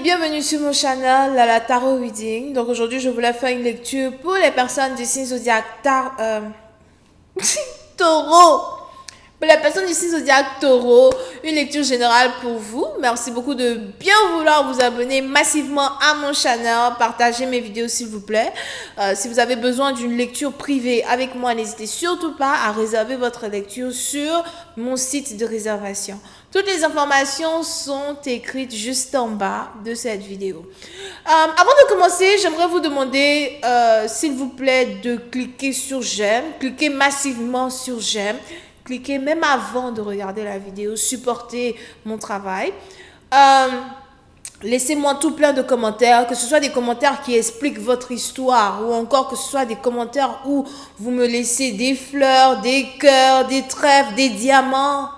bienvenue sur mon channel, la Tarot Reading. Donc aujourd'hui, je voulais faire une lecture pour les personnes du signe zodiaque Taureau. Pour les personnes du signe zodiaque Taureau, une lecture générale pour vous. Merci beaucoup de bien vouloir vous abonner massivement à mon channel. Partagez mes vidéos s'il vous plaît. Si vous avez besoin d'une lecture privée avec moi, n'hésitez surtout pas à réserver votre lecture sur mon site de réservation. Toutes les informations sont écrites juste en bas de cette vidéo. Avant de commencer, j'aimerais vous demander, s'il vous plaît, de cliquer sur j'aime. Cliquez massivement sur j'aime. Cliquez même avant de regarder la vidéo. Supportez mon travail. Laissez-moi tout plein de commentaires, que ce soit des commentaires qui expliquent votre histoire ou encore que ce soit des commentaires où vous me laissez des fleurs, des cœurs, des trèfles, des diamants.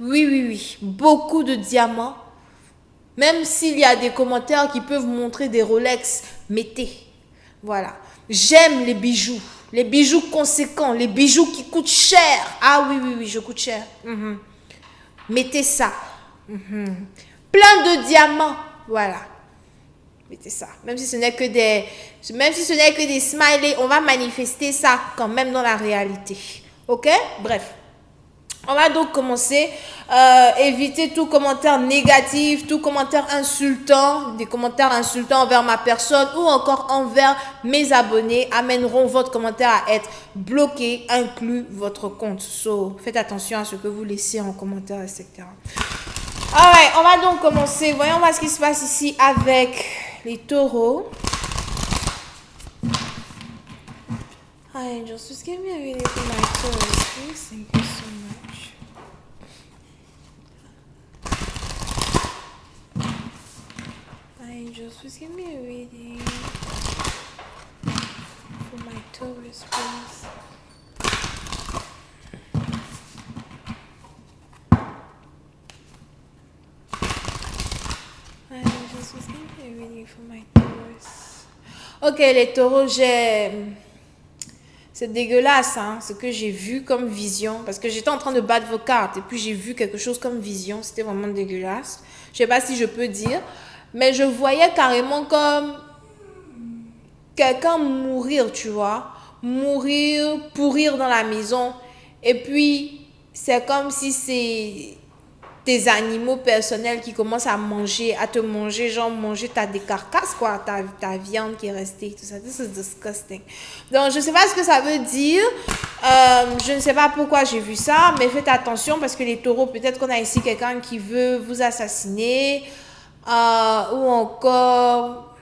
Oui, beaucoup de diamants. Même s'il y a des commentaires qui peuvent montrer des Rolex, mettez. Voilà. J'aime les bijoux conséquents, les bijoux qui coûtent cher. Ah oui, je coûte cher. Mettez ça. Plein de diamants. Voilà. Mettez ça. Même si ce n'est que des smileys, on va manifester ça quand même dans la réalité. Ok? Bref. On va donc commencer. Évitez tout commentaire négatif, tout commentaire insultant. Des commentaires insultants envers ma personne ou encore envers mes abonnés amèneront votre commentaire à être bloqué, inclus votre compte. So, faites attention à ce que vous laissez en commentaire, etc. Alright, on va donc commencer. Voyons voir ce qui se passe ici avec les taureaux. Hi angels, just give me a reading for my Taurus, please. Thank you so much. Hi angels, just give me a reading for my Taurus, please. Hi angels, just give me a reading for my Taurus. Ok, les taureaux, c'est dégueulasse, hein, ce que j'ai vu comme vision. Parce que j'étais en train de battre vos cartes et puis j'ai vu quelque chose comme vision. C'était vraiment dégueulasse. Je ne sais pas si je peux dire. Mais je voyais carrément comme quelqu'un mourir, tu vois. Mourir, pourrir dans la maison. Et puis, c'est comme si c'est tes animaux personnels qui commencent à te manger, genre manger ta carcasses, quoi, ta viande qui est restée, tout ça. This is disgusting. Donc, je ne sais pas ce que ça veut dire. Je ne sais pas pourquoi j'ai vu ça, mais faites attention parce que les taureaux, peut-être qu'on a ici quelqu'un qui veut vous assassiner ou encore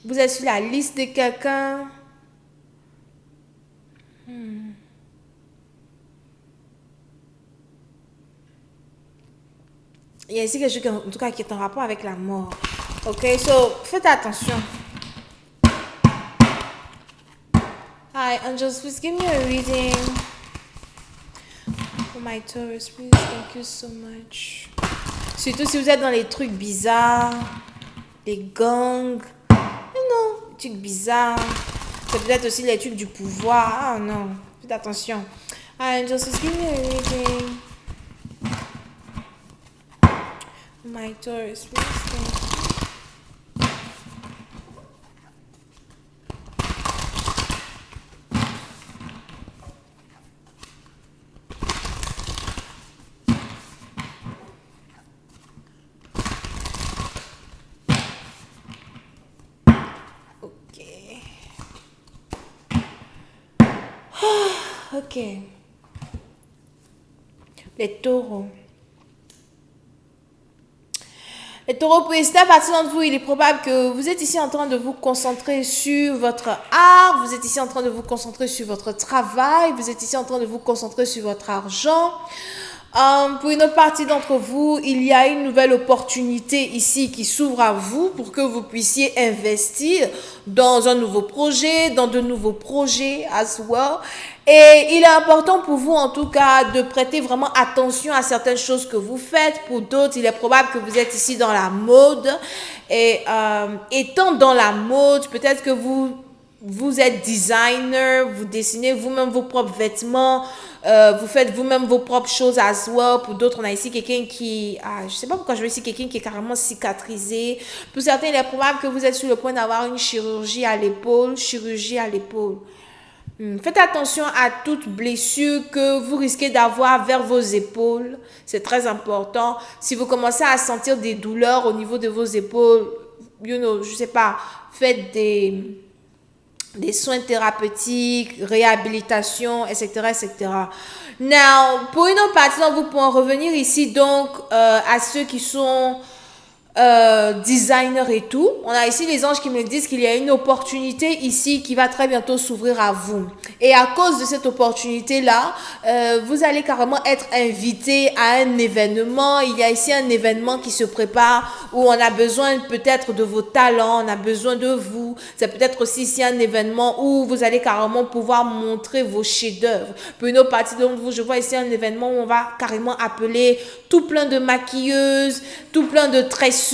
vous êtes sur la liste de quelqu'un. Il y a ici quelque chose en tout cas qui est en rapport avec la mort. Ok, so faites attention. Hi, angels, please give me a reading for my Taurus, please. Thank you so much. Surtout si vous êtes dans les trucs bizarres, les gangs. Non, les trucs bizarres. C'est peut-être aussi les trucs du pouvoir. Ah non, faites attention. Hi, angels, please give me a reading. My Taurus, please. Thank you. Ok. Les taureaux. Les taureaux, pour certaines partie d'entre vous, il est probable que vous êtes ici en train de vous concentrer sur votre art, vous êtes ici en train de vous concentrer sur votre travail, vous êtes ici en train de vous concentrer sur votre argent. Pour une autre partie d'entre vous, il y a une nouvelle opportunité ici qui s'ouvre à vous pour que vous puissiez investir dans un nouveau projet, dans de nouveaux projets as well. Et il est important pour vous en tout cas de prêter vraiment attention à certaines choses que vous faites. Pour d'autres, il est probable que vous êtes ici dans la mode. Et étant dans la mode, peut-être que vous vous êtes designer, vous dessinez vous-même vos propres vêtements, vous faites vous-même vos propres choses à soi. Pour d'autres, on a ici quelqu'un qui, je sais pas pourquoi je veux ici quelqu'un qui est carrément cicatrisé. Pour certains, il est probable que vous êtes sur le point d'avoir une chirurgie à l'épaule, Faites attention à toute blessure que vous risquez d'avoir vers vos épaules. C'est très important. Si vous commencez à sentir des douleurs au niveau de vos épaules, je sais pas, faites des soins thérapeutiques, réhabilitation, etc., etc. Now, pour une autre partie, vous pouvez revenir ici donc à ceux qui sont designers et tout. On a ici les anges qui me disent qu'il y a une opportunité ici qui va très bientôt s'ouvrir à vous. Et à cause de cette opportunité-là, vous allez carrément être invité à un événement. Il y a ici un événement qui se prépare où on a besoin peut-être de vos talents, on a besoin de vous. C'est peut-être aussi ici un événement où vous allez carrément pouvoir montrer vos chefs-d'œuvre. Pour une autre partie d'entre vous, je vois ici un événement où on va carrément appeler tout plein de maquilleuses, tout plein de tresseuses,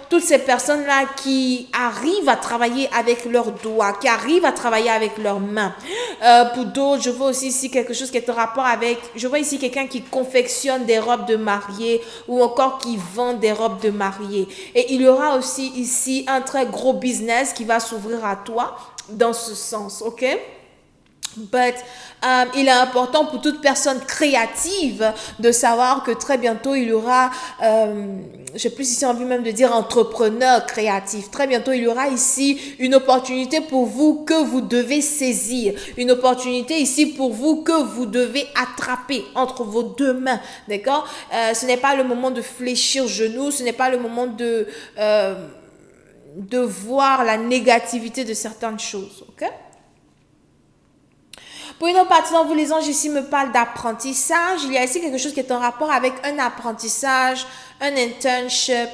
toutes ces personnes-là qui arrivent à travailler avec leurs doigts, qui arrivent à travailler avec leurs mains. Pour d'autres, je vois aussi ici quelque chose qui est en rapport avec, je vois ici quelqu'un qui confectionne des robes de mariée ou encore qui vend des robes de mariée. Et il y aura aussi ici un très gros business qui va s'ouvrir à toi dans ce sens, ok? But, il est important pour toute personne créative de savoir que très bientôt il y aura, j'ai plus ici envie même de dire entrepreneur créatif. Très bientôt il y aura ici une opportunité pour vous que vous devez saisir. Une opportunité ici pour vous que vous devez attraper entre vos deux mains. D'accord? Ce n'est pas le moment de fléchir genoux, ce n'est pas le moment de voir la négativité de certaines choses. Ok? Pour une autre partie d'entre vous, les anges ici me parlent d'apprentissage. Il y a ici quelque chose qui est en rapport avec un apprentissage, un internship,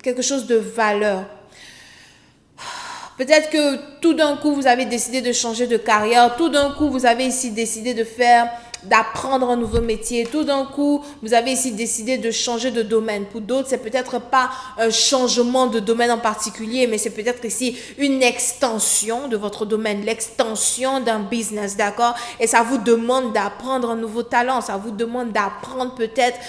quelque chose de valeur. Peut-être que tout d'un coup, vous avez décidé de changer de carrière. Tout d'un coup, vous avez ici décidé d'apprendre un nouveau métier. Tout d'un coup, vous avez ici décidé de changer de domaine. Pour d'autres, c'est peut-être pas un changement de domaine en particulier, mais c'est peut-être ici une extension de votre domaine, l'extension d'un business, d'accord? Et ça vous demande d'apprendre un nouveau talent. Ça vous demande d'apprendre peut-être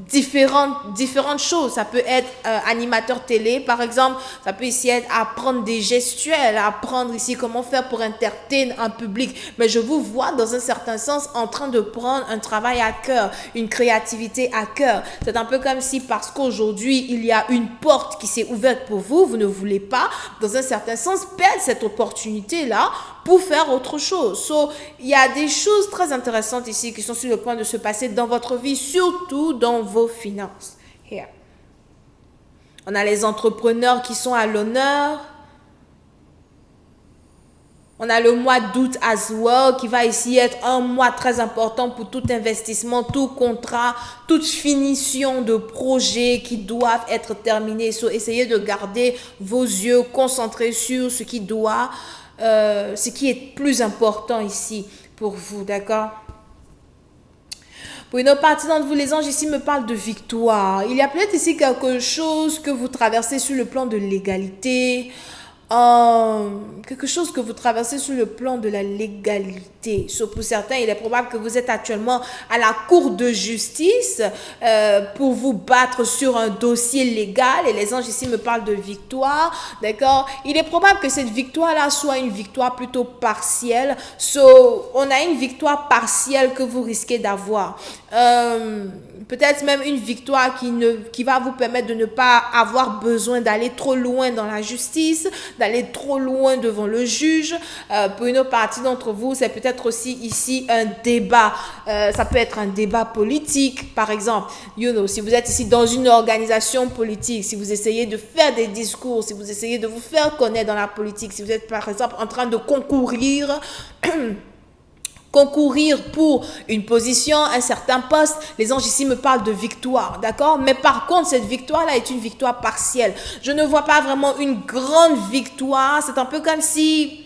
différentes choses. Ça peut être animateur télé, par exemple. Ça peut ici être apprendre des gestuels, apprendre ici comment faire pour entertainer un public. Mais je vous vois dans un certain sens en train de prendre un travail à cœur, une créativité à cœur. C'est un peu comme si parce qu'aujourd'hui, il y a une porte qui s'est ouverte pour vous, vous ne voulez pas, dans un certain sens, perdre cette opportunité-là pour faire autre chose. So, il y a des choses très intéressantes ici qui sont sur le point de se passer dans votre vie, surtout dans vos finances. Here. On a les entrepreneurs qui sont à l'honneur. On a le mois d'août as well, qui va ici être un mois très important pour tout investissement, tout contrat, toute finition de projets qui doivent être terminés. So, essayez de garder vos yeux concentrés sur ce qui est plus important ici pour vous, d'accord? Pour une autre partie d'entre vous, les anges ici me parlent de victoire. Il y a peut-être ici quelque chose que vous traversez sur le plan de l'égalité, quelque chose que vous traversez sur le plan de la légalité. So, pour certains, il est probable que vous êtes actuellement à la cour de justice pour vous battre sur un dossier légal, et les anges ici me parlent de victoire, d'accord? Il est probable que cette victoire-là soit une victoire plutôt partielle. So, on a une victoire partielle que vous risquez d'avoir. Peut-être même une victoire qui va vous permettre de ne pas avoir besoin d'aller trop loin dans la justice, d'aller trop loin devant le juge. Pour une autre partie d'entre vous, c'est peut-être aussi ici un débat. Ça peut être un débat politique, par exemple. Si vous êtes ici dans une organisation politique, si vous essayez de faire des discours, si vous essayez de vous faire connaître dans la politique, si vous êtes par exemple en train de concourir pour une position, un certain poste, les anges ici me parlent de victoire, d'accord? Mais par contre, cette victoire-là est une victoire partielle. Je ne vois pas vraiment une grande victoire. C'est un peu comme si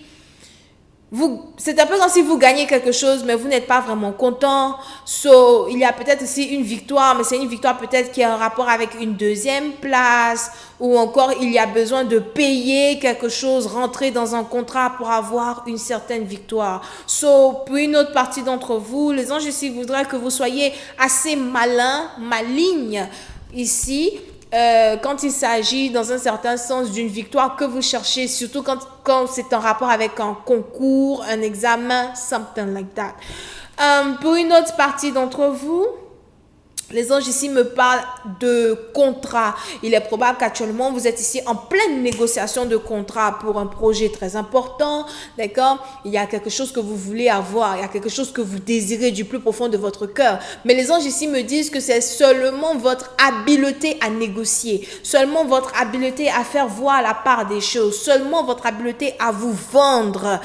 C'est un peu comme si vous gagnez quelque chose, mais vous n'êtes pas vraiment content. So, il y a peut-être aussi une victoire, mais c'est une victoire peut-être qui a un rapport avec une deuxième place, ou encore il y a besoin de payer quelque chose, rentrer dans un contrat pour avoir une certaine victoire. So, pour une autre partie d'entre vous, les anges ici voudraient que vous soyez assez maligne ici. Quand il s'agit dans un certain sens d'une victoire que vous cherchez, surtout quand c'est en rapport avec un concours, un examen, something like that. Pour une autre partie d'entre vous, les anges ici me parlent de contrat. Il est probable qu'actuellement, vous êtes ici en pleine négociation de contrat pour un projet très important. D'accord? Il y a quelque chose que vous voulez avoir. Il y a quelque chose que vous désirez du plus profond de votre cœur. Mais les anges ici me disent que c'est seulement votre habileté à négocier. Seulement votre habileté à faire voir la part des choses. Seulement votre habileté à vous vendre.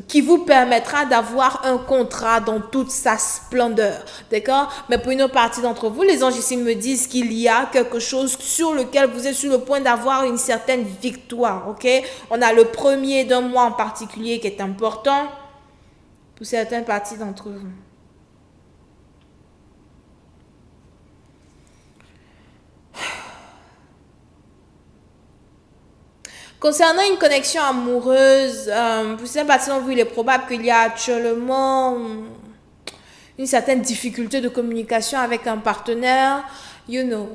Qui vous permettra d'avoir un contrat dans toute sa splendeur. D'accord? Mais pour une autre partie d'entre vous, les anges ici me disent qu'il y a quelque chose sur lequel vous êtes sur le point d'avoir une certaine victoire. Ok? On a le premier d'un mois en particulier qui est important pour certaines parties d'entre vous. Concernant une connexion amoureuse, pour certaines parties d'entre vous, il est probable qu'il y a actuellement une certaine difficulté de communication avec un partenaire. You know,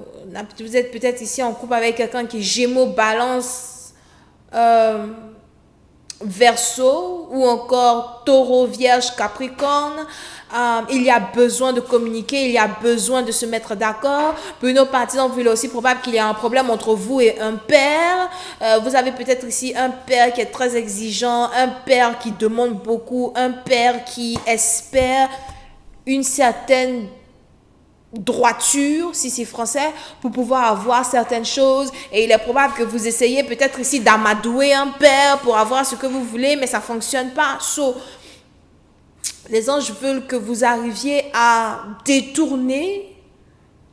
vous êtes peut-être ici en couple avec quelqu'un qui est Gémeaux, Balance, Verseau, ou encore Taureau, Vierge, Capricorne. Il y a besoin de communiquer, il y a besoin de se mettre d'accord. Pour une autre partie d'entre vous, il est aussi probable qu'il y ait un problème entre vous et un père. Vous avez peut-être ici un père qui est très exigeant, un père qui demande beaucoup, un père qui espère une certaine droiture, si c'est français, pour pouvoir avoir certaines choses. Et il est probable que vous essayez peut-être ici d'amadouer un père pour avoir ce que vous voulez, mais ça ne fonctionne pas. So, les anges veulent que vous arriviez à détourner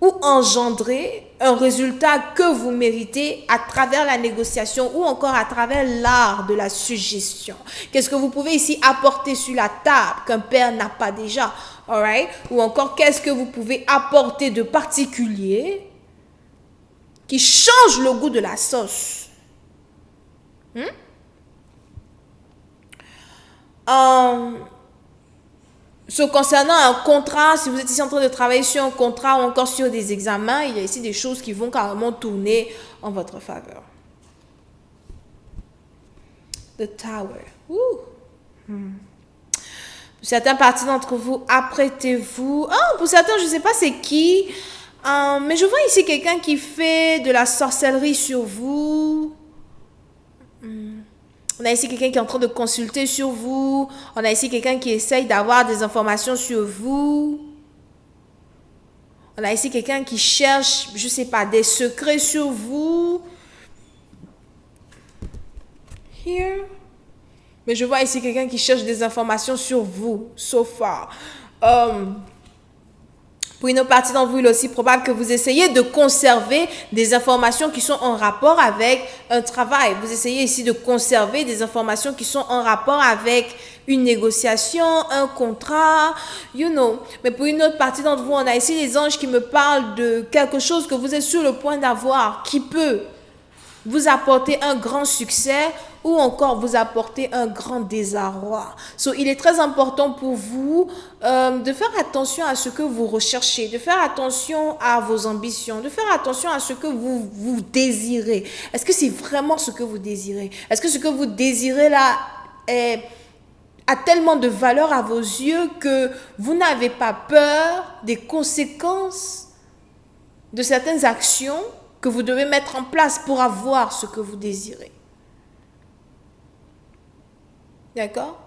ou engendrer un résultat que vous méritez à travers la négociation ou encore à travers l'art de la suggestion. Qu'est-ce que vous pouvez ici apporter sur la table qu'un père n'a pas déjà? Alright? Ou encore, qu'est-ce que vous pouvez apporter de particulier qui change le goût de la sauce? Concernant un contrat, si vous êtes ici en train de travailler sur un contrat ou encore sur des examens, il y a ici des choses qui vont carrément tourner en votre faveur. The Tower. Pour certaines parties d'entre vous, apprêtez-vous. Pour certains, je ne sais pas c'est qui, mais je vois ici quelqu'un qui fait de la sorcellerie sur vous. On a ici quelqu'un qui est en train de consulter sur vous. On a ici quelqu'un qui essaye d'avoir des informations sur vous. On a ici quelqu'un qui cherche, je ne sais pas, des secrets sur vous. Here. Mais je vois ici quelqu'un qui cherche des informations sur vous, so far. Pour une autre partie d'entre vous, il est aussi probable que vous essayez de conserver des informations qui sont en rapport avec un travail. Vous essayez ici de conserver des informations qui sont en rapport avec une négociation, un contrat, you know. Mais pour une autre partie d'entre vous, on a ici les anges qui me parlent de quelque chose que vous êtes sur le point d'avoir, qui peut vous apporter un grand succès ou encore vous apporter un grand désarroi. So, il est très important pour vous de faire attention à ce que vous recherchez, de faire attention à vos ambitions, de faire attention à ce que vous désirez. Est-ce que c'est vraiment ce que vous désirez? Est-ce que ce que vous désirez là a tellement de valeur à vos yeux que vous n'avez pas peur des conséquences de certaines actions que vous devez mettre en place pour avoir ce que vous désirez? D'accord?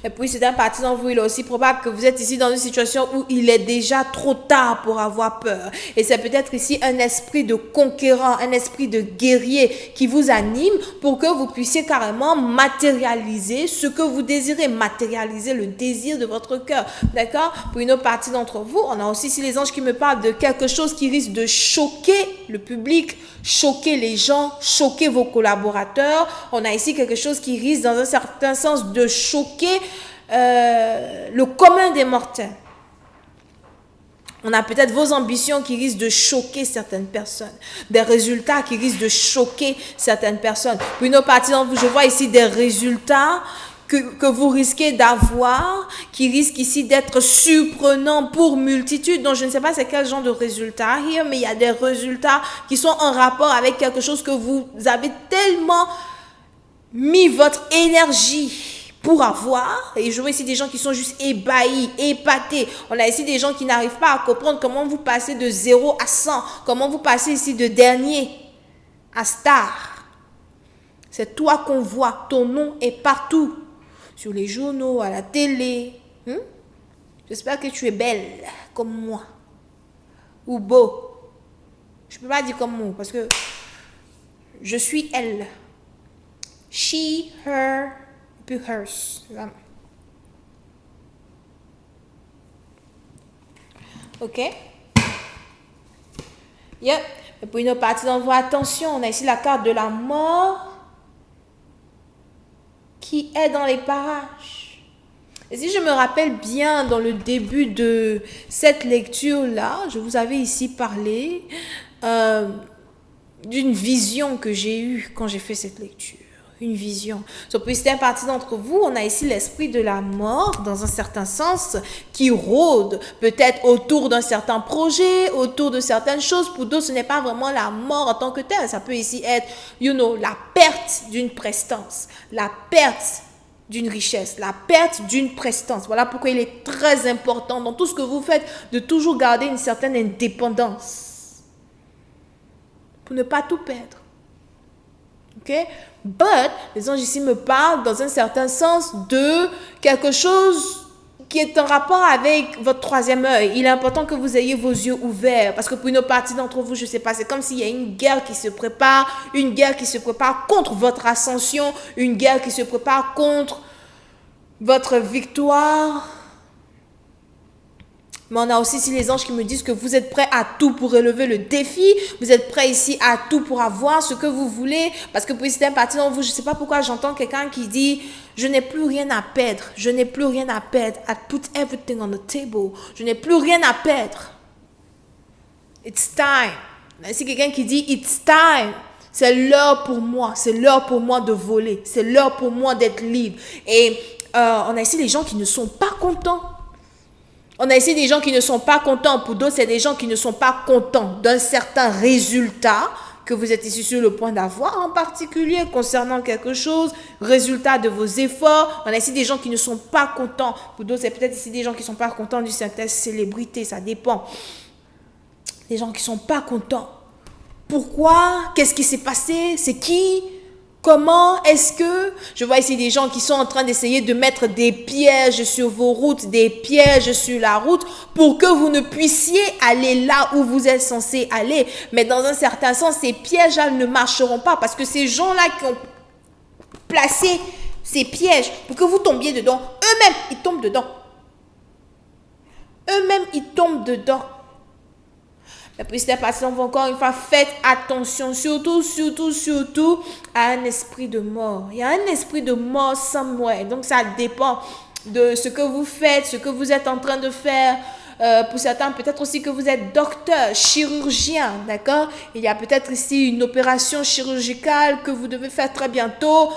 Mais puis c'est un parti d'entre vous, il est aussi probable que vous êtes ici dans une situation où il est déjà trop tard pour avoir peur. Et c'est peut-être ici un esprit de conquérant, un esprit de guerrier qui vous anime pour que vous puissiez carrément matérialiser ce que vous désirez, matérialiser le désir de votre cœur. D'accord? Pour une autre partie d'entre vous, on a aussi ici les anges qui me parlent de quelque chose qui risque de choquer le public, choquer les gens, choquer vos collaborateurs. On a ici quelque chose qui risque dans un certain sens de choquer le commun des mortels. On a peut-être vos ambitions qui risquent de choquer certaines personnes, des résultats qui risquent de choquer certaines personnes. Pour une autre partie d'entre vous, je vois ici des résultats que vous risquez d'avoir, qui risquent ici d'être surprenants pour multitudes. Donc, je ne sais pas c'est quel genre de résultats here, mais il y a des résultats qui sont en rapport avec quelque chose que vous avez tellement mis votre énergie pour avoir. Et je vois ici des gens qui sont juste ébahis, épatés. On a ici des gens qui n'arrivent pas à comprendre comment vous passez de 0 à 100, comment vous passez ici de dernier à star. C'est toi qu'on voit, ton nom est partout. Sur les journaux, à la télé. J'espère que tu es belle comme moi. Ou beau. Je ne peux pas dire comme moi parce que je suis elle. She, her, puis hers. Ok? Yep. Et pour une autre partie d'envoi, attention, on a ici la carte de la mort qui est dans les parages. Et si je me rappelle bien, dans le début de cette lecture-là, je vous avais ici parlé d'une vision que j'ai eue quand j'ai fait cette lecture. Une vision. So, pour certaines parties d'entre vous, on a ici l'esprit de la mort, dans un certain sens, qui rôde peut-être autour d'un certain projet, autour de certaines choses. Pour d'autres, ce n'est pas vraiment la mort en tant que telle. Ça peut ici être, la perte d'une prestance, la perte d'une richesse, la perte d'une prestance. Voilà pourquoi il est très important dans tout ce que vous faites de toujours garder une certaine indépendance pour ne pas tout perdre. Ok? But, les anges ici me parlent dans un certain sens de quelque chose qui est en rapport avec votre troisième œil. Il est important que vous ayez vos yeux ouverts parce que pour une partie d'entre vous, je ne sais pas, c'est comme s'il y a une guerre qui se prépare, une guerre qui se prépare contre votre ascension, une guerre qui se prépare contre votre victoire. Mais on a aussi ici les anges qui me disent que vous êtes prêts à tout pour relever le défi. Vous êtes prêts ici à tout pour avoir ce que vous voulez. Parce que pour certaines parties d'entre vous, je ne sais pas pourquoi j'entends quelqu'un qui dit « Je n'ai plus rien à perdre. Je n'ai plus rien à perdre. I put everything on the table. Je n'ai plus rien à perdre. It's time. » On a ici quelqu'un qui dit « It's time. » C'est l'heure pour moi. C'est l'heure pour moi de voler. C'est l'heure pour moi d'être libre. Et on a ici les gens qui ne sont pas contents. On a ici des gens qui ne sont pas contents. Pour d'autres, c'est des gens qui ne sont pas contents d'un certain résultat que vous êtes ici sur le point d'avoir, en particulier concernant quelque chose, résultat de vos efforts. On a ici des gens qui ne sont pas contents. Pour d'autres, c'est peut-être ici des gens qui ne sont pas contents d'une certaine célébrité. Ça dépend. Des gens qui ne sont pas contents. Pourquoi? Qu'est-ce qui s'est passé? C'est qui? Comment est-ce que... Je vois ici des gens qui sont en train d'essayer de mettre des pièges sur vos routes, des pièges sur la route pour que vous ne puissiez aller là où vous êtes censé aller. Mais dans un certain sens, ces pièges-là ne marcheront pas parce que ces gens-là qui ont placé ces pièges pour que vous tombiez dedans, eux-mêmes, ils tombent dedans. Eux-mêmes, ils tombent dedans. Et puis, c'est parce qu'on va encore une fois, faites attention, surtout à un esprit de mort. Il y a un esprit de mort somewhere. Donc, ça dépend de ce que vous faites, ce que vous êtes en train de faire. Pour certains, peut-être aussi que vous êtes docteur, chirurgien, d'accord? Il y a peut-être ici une opération chirurgicale que vous devez faire très bientôt.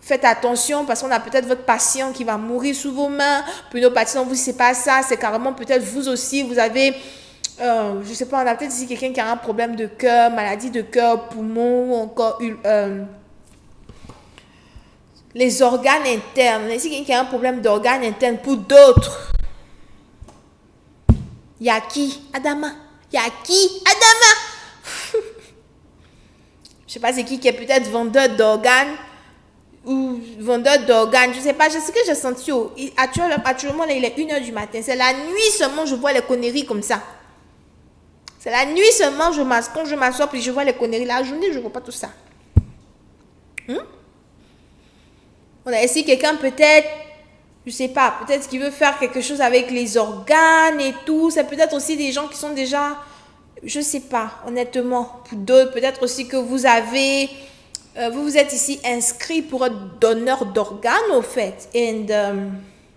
Faites attention parce qu'on a peut-être votre patient qui va mourir sous vos mains. Pour nos patients, vous, c'est pas ça. C'est carrément peut-être vous aussi, vous avez... je sais pas, on a peut-être ici quelqu'un qui a un problème de cœur, maladie de cœur, poumon, ou encore les organes internes. On a ici quelqu'un qui a un problème d'organes internes. Pour d'autres, il y a qui? Adama. Il y a qui? Adama. Je sais pas c'est qui est peut-être vendeur d'organes. ou vendeur d'organes, je sais pas, c'est ce que j'ai senti. Actuellement, là, il est 1h du matin. C'est la nuit seulement je vois les conneries comme ça. C'est la nuit seulement quand je m'assois puis je vois les conneries. La journée, je ne vois pas tout ça. On a ici quelqu'un peut-être, je sais pas, peut-être qu'il veut faire quelque chose avec les organes et tout. C'est peut-être aussi des gens qui sont déjà, je sais pas, honnêtement, pour d'autres, peut-être aussi que vous avez, vous êtes ici inscrit pour être donneur d'organes au fait.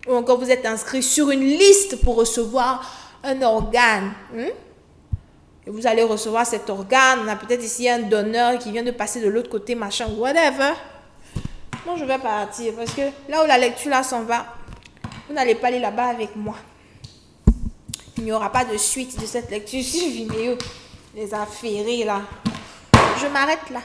Ou encore vous êtes inscrit sur une liste pour recevoir un organe. Et vous allez recevoir cet organe. On a peut-être ici un donneur qui vient de passer de l'autre côté, machin, whatever. Moi, je vais partir parce que là où la lecture là s'en va, vous n'allez pas aller là-bas avec moi. Il n'y aura pas de suite de cette lecture sur vidéo. Les affairés là. Je m'arrête là.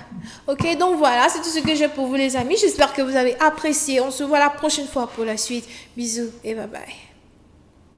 Ok, donc voilà, c'est tout ce que j'ai pour vous les amis. J'espère que vous avez apprécié. On se voit la prochaine fois pour la suite. Bisous et bye bye.